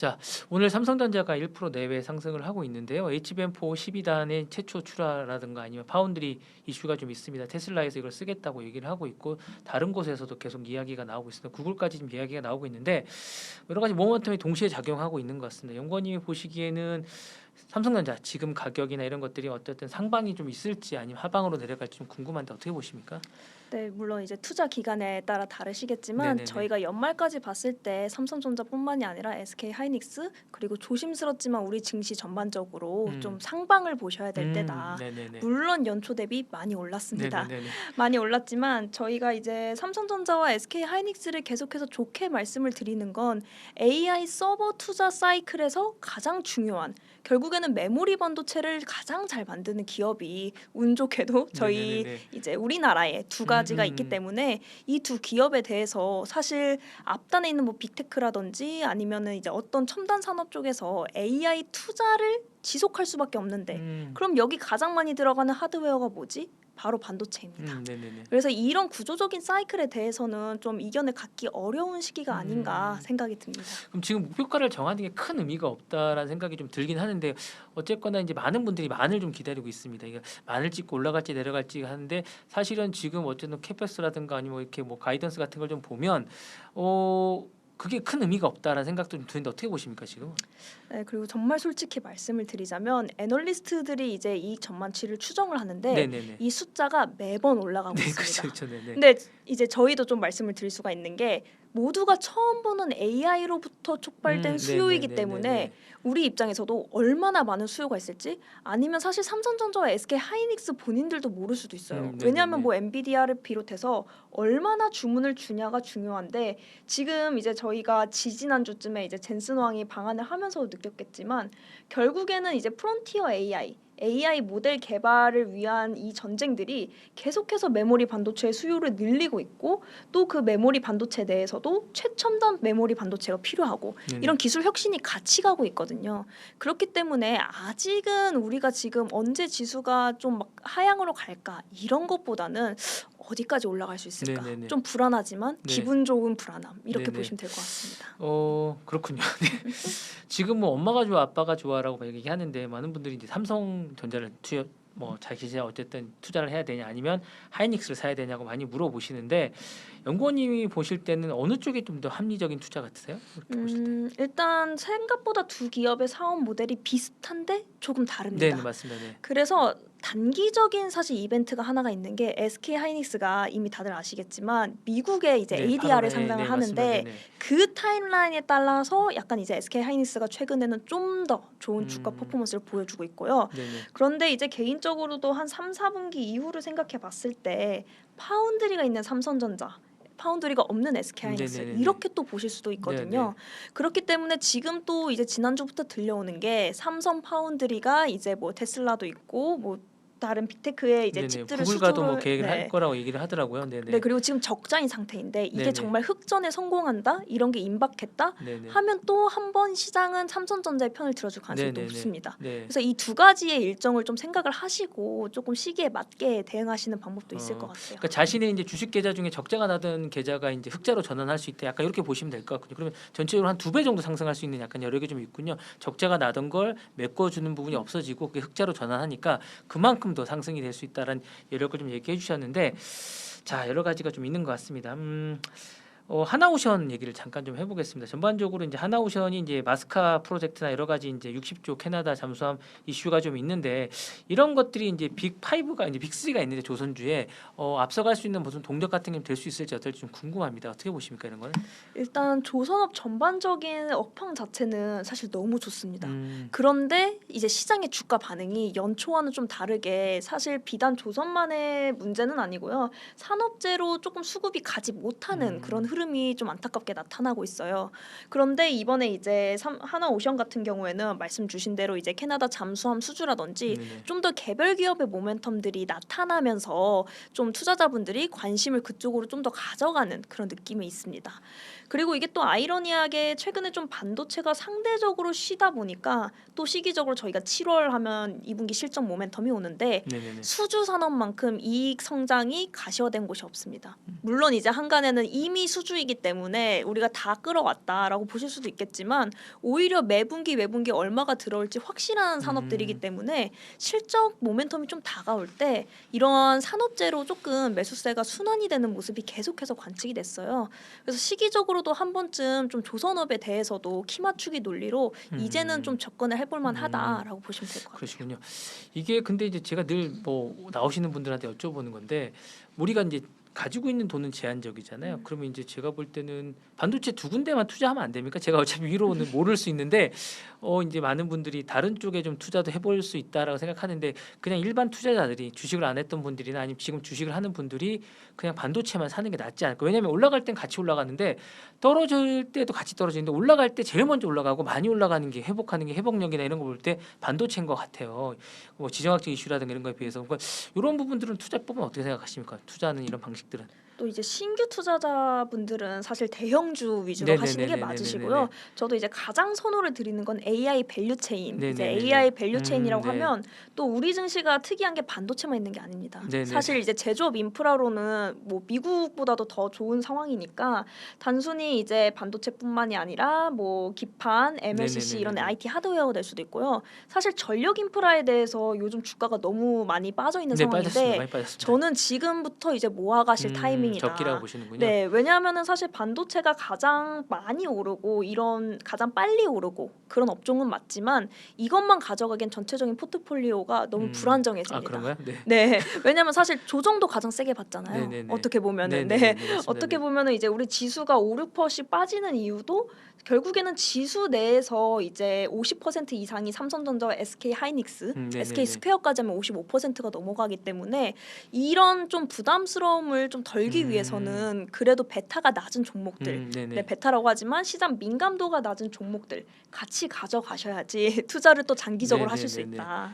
자, 오늘 삼성전자가 1% 내외 상승을 하고 있는데요. HBM4 12단의 최초 출하라든가 아니면 파운드리 이슈가 좀 있습니다. 테슬라에서 이걸 쓰겠다고 얘기를 하고 있고 다른 곳에서도 계속 이야기가 나오고 있습니다. 구글까지 지금 이야기가 나오고 있는데 여러 가지 모멘텀이 동시에 작용하고 있는 것 같습니다. 연구원님이 보시기에는 삼성전자 지금 가격이나 이런 것들이 어쨌든 상방이 좀 있을지 아니면 하방으로 내려갈지 좀 궁금한데 어떻게 보십니까? 네, 물론 이제 투자 기간에 따라 다르시겠지만 네네네. 저희가 연말까지 봤을 때 삼성전자뿐만이 아니라 SK하이닉스 그리고 조심스럽지만 우리 증시 전반적으로 좀 상방을 보셔야 될 때다. 네네네. 물론 연초 대비 많이 올랐습니다. 네네네. 많이 올랐지만 저희가 이제 삼성전자와 SK하이닉스를 계속해서 좋게 말씀을 드리는 건 AI 서버 투자 사이클에서 가장 중요한 결국에는 메모리 반도체를 가장 잘 만드는 기업이 운 좋게도 저희 네네네네. 이제 우리나라에 두 가지가 있기 때문에 이 두 기업에 대해서 사실 앞단에 있는 뭐 빅테크라든지 아니면은 이제 어떤 첨단 산업 쪽에서 AI 투자를 지속할 수밖에 없는데 그럼 여기 가장 많이 들어가는 하드웨어가 뭐지? 바로 반도체입니다. 네네네. 그래서 이런 구조적인 사이클에 대해서는 좀 이견을 갖기 어려운 시기가 아닌가 생각이 듭니다. 그럼 지금 목표가를 정하는 게 큰 의미가 없다라는 생각이 좀 들긴 하는데 어쨌거나 이제 많은 분들이 만을 좀 기다리고 있습니다. 이게 만을 찍고 올라갈지 내려갈지 하는데 사실은 지금 어쨌든 캐패스라든가 아니면 뭐 이렇게 뭐 가이던스 같은 걸 좀 보면 그게 큰 의미가 없다라는 생각도 좀 드는데 어떻게 보십니까 지금? 네, 그리고 정말 솔직히 말씀을 드리자면 애널리스트들이 이제 이익 전망치를 추정을 하는데 네네네. 이 숫자가 매번 올라가고 네, 있습니다. 그렇죠, 그렇죠, 네네. 근데 이제 저희도 좀 말씀을 드릴 수가 있는 게 모두가 처음 보는 AI로부터 촉발된 수요이기 때문에 네네네네네. 우리 입장에서도 얼마나 많은 수요가 있을지 아니면 사실 삼성전자와 SK하이닉스 본인들도 모를 수도 있어요. 왜냐하면 네네네. 뭐 엔비디아를 비롯해서 얼마나 주문을 주냐가 중요한데 지금 이제 저희가 지지난주쯤에 이제 젠슨 왕이 방한을 하면서 느꼈겠지만 결국에는 이제 프론티어 AI 모델 개발을 위한 이 전쟁들이 계속해서 메모리 반도체의 수요를 늘리고 있고 또 그 메모리 반도체 내에서도 최첨단 메모리 반도체가 필요하고 네네. 이런 기술 혁신이 같이 가고 있거든요. 그렇기 때문에 아직은 우리가 지금 언제 지수가 좀 막 하향으로 갈까 이런 것보다는 어디까지 올라갈 수 있을까? 네네네. 좀 불안하지만 네. 기분 좋은 불안함 이렇게 네네. 보시면 될 것 같습니다. 그렇군요. 네. 지금 뭐 엄마가 좋아 아빠가 좋아라고 얘기하는데 많은 분들이 이제 삼성전자를 투여 뭐 자기 어쨌든 투자를 해야 되냐 아니면 하이닉스를 사야 되냐고 많이 물어보시는데 연구원님이 보실 때는 어느 쪽이 좀 더 합리적인 투자 같으세요? 이렇게 보실 때? 일단 생각보다 두 기업의 사업 모델이 비슷한데 조금 네네, 다릅니다. 맞습니다. 네. 그래서 단기적인 사실 이벤트가 하나가 있는 게 SK 하이닉스가 이미 다들 아시겠지만 미국에 이제 네, ADR을 8월에 상장을 네, 맞습니다. 하는데 네네. 그 타임라인에 따라서 약간 이제 SK 하이닉스가 최근에는 좀 더 좋은 주가 음, 퍼포먼스를 보여주고 있고요. 네네. 그런데 이제 개인적으로도 한 3, 4분기 이후를 생각해 봤을 때 파운드리가 있는 삼성전자 파운드리가 없는 SK하이닉스 네네네네. 이렇게 또 보실 수도 네네. 있거든요. 그렇기 때문에 지금 또 이제 지난주부터 들려오는 게 삼성 파운드리가 이제 뭐 테슬라도 있고 뭐 다른 빅테크의 이제 네네. 칩들을 구글과도 뭐 수주를 계획을 할 네. 거라고 얘기를 하더라고요. 네, 네네. 그리고 지금 적자인 상태인데 이게 네네. 정말 흑전에 성공한다 이런 게 임박했다 네네. 하면 또 한 번 시장은 삼성전자의 편을 들어줄 가능성이 네네네. 높습니다. 네. 그래서 이 두 가지의 일정을 좀 생각을 하시고 조금 시기에 맞게 대응하시는 방법도 있을 것 같아요. 그러니까 자신의 이제 주식 계좌 중에 적자가 나던 계좌가 이제 흑자로 전환할 수 있다. 약간 이렇게 보시면 될 것 같군요. 그러면 전체적으로 한 2배 정도 상승할 수 있는 약간 여력이 좀 있군요. 적자가 나던 걸 메꿔주는 부분이 없어지고 그게 흑자로 전환하니까 그만큼 더 상승이 될 수 있다라는 여력을 좀 얘기해 주셨는데 자 여러 가지가 좀 있는 것 같습니다. 하나오션 얘기를 잠깐 좀 해보겠습니다. 전반적으로 이제 하나오션이 이제 마스카 프로젝트나 여러 가지 이제 60조 캐나다 잠수함 이슈가 좀 있는데 이런 것들이 이제 빅5가 이제 빅3가 있는데 조선주에 앞서갈 수 있는 무슨 동력 같은 게 될 수 있을지 어떨지 좀 궁금합니다. 어떻게 보십니까 이런 거는? 일단 조선업 전반적인 업황 자체는 사실 너무 좋습니다. 음, 그런데 이제 시장의 주가 반응이 연초와는 좀 다르게 사실 비단 조선만의 문제는 아니고요. 산업재로 조금 수급이 가지 못하는 그런 흐름이 좀 안타깝게 나타나고 있어요. 그런데 이번에 이제 하나오션 같은 경우에는 말씀 주신 대로 이제 캐나다 잠수함 수주라든지 네네. 좀 더 개별 기업의 모멘텀들이 나타나면서 좀 투자자분들이 관심을 그쪽으로 좀 더 가져가는 그런 느낌이 있습니다. 그리고 이게 또 아이러니하게 최근에 좀 반도체가 상대적으로 쉬다 보니까 또 시기적으로 저희가 7월 하면 2분기 실적 모멘텀이 오는데 네네네. 수주 산업만큼 이익 성장이 가시화된 곳이 없습니다. 물론 이제 한간에는 이미 수주 매수주이기 때문에 우리가 다 끌어왔다라고 보실 수도 있겠지만 오히려 매분기 얼마가 들어올지 확실한 산업들이기 때문에 실적 모멘텀이 좀 다가올 때 이런 산업재로 조금 매수세가 순환이 되는 모습이 계속해서 관측이 됐어요. 그래서 시기적으로도 한 번쯤 좀 조선업에 대해서도 키 맞추기 논리로 이제는 좀 접근을 해볼 만하다라고 보시면 될 것 같아요. 그러시군요. 이게 근데 이제 제가 늘 뭐 나오시는 분들한테 여쭤보는 건데 우리가 이제 가지고 있는 돈은 제한적이잖아요. 그러면 이제 제가 볼 때는 반도체 두 군데만 투자하면 안 됩니까? 제가 어차피 위로는 모를 수 있는데 이제 많은 분들이 다른 쪽에 좀 투자도 해볼 수 있다라고 생각하는데 그냥 일반 투자자들이 주식을 안 했던 분들이나 아니면 지금 주식을 하는 분들이 그냥 반도체만 사는 게 낫지 않을까? 왜냐하면 올라갈 땐 같이 올라가는데 떨어질 때도 같이 떨어지는데 올라갈 때 제일 먼저 올라가고 많이 올라가는 게 회복하는 게 회복력이나 이런 거 볼 때 반도체인 것 같아요. 뭐 지정학적 이슈라든가 이런 거에 비해서 그러니까 이런 부분들은 투자법은 어떻게 생각하십니까? 투자하는 이런 방식들은. 또 이제 신규 투자자분들은 사실 대형주 위주로 네네네네네네네. 하시는 게 맞으시고요. 저도 이제 가장 선호를 드리는 건 AI 밸류 체인. 이제 네네네네. AI 밸류 체인이라고 네. 하면 또 우리 증시가 특이한 게 반도체만 있는 게 아닙니다. 네네. 사실 이제 제조업 인프라로는 뭐 미국보다도 더 좋은 상황이니까 단순히 이제 반도체뿐만이 아니라 뭐 기판, MLCC 이런 네네네네네. IT 하드웨어가 될 수도 있고요. 사실 전력 인프라에 대해서 요즘 주가가 너무 많이 빠져 있는 네, 빠졌습니다. 상황인데 많이 빠졌습니다. 저는 지금부터 이제 모아가실 타이밍이다. 적기라고 보시는군요. 네, 왜냐하면은 사실 반도체가 가장 많이 오르고 이런 가장 빨리 오르고 그런 업종은 맞지만 이것만 가져가기엔 전체적인 포트폴리오가 너무 불안정해집니다. 아, 그런가요? 네. 네, 왜냐하면 사실 조정도 가장 세게 받잖아요. 네네네. 어떻게 보면은 네네네네, 네, 맞습니다. 어떻게 네. 보면은 이제 우리 지수가 5~6%씩 빠지는 이유도 결국에는 지수 내에서 이제 50% 이상이 삼성전자와 SK 하이닉스, 네네네. SK 스퀘어까지 하면 55%가 넘어가기 때문에 이런 좀 부담스러움을 좀 덜기 위해서는 그래도 베타가 낮은 종목들, 네네. 네, 베타라고 하지만 시장 민감도가 낮은 종목들 같이 가져가셔야지 투자를 또 장기적으로 하실 수 네네네네. 있다.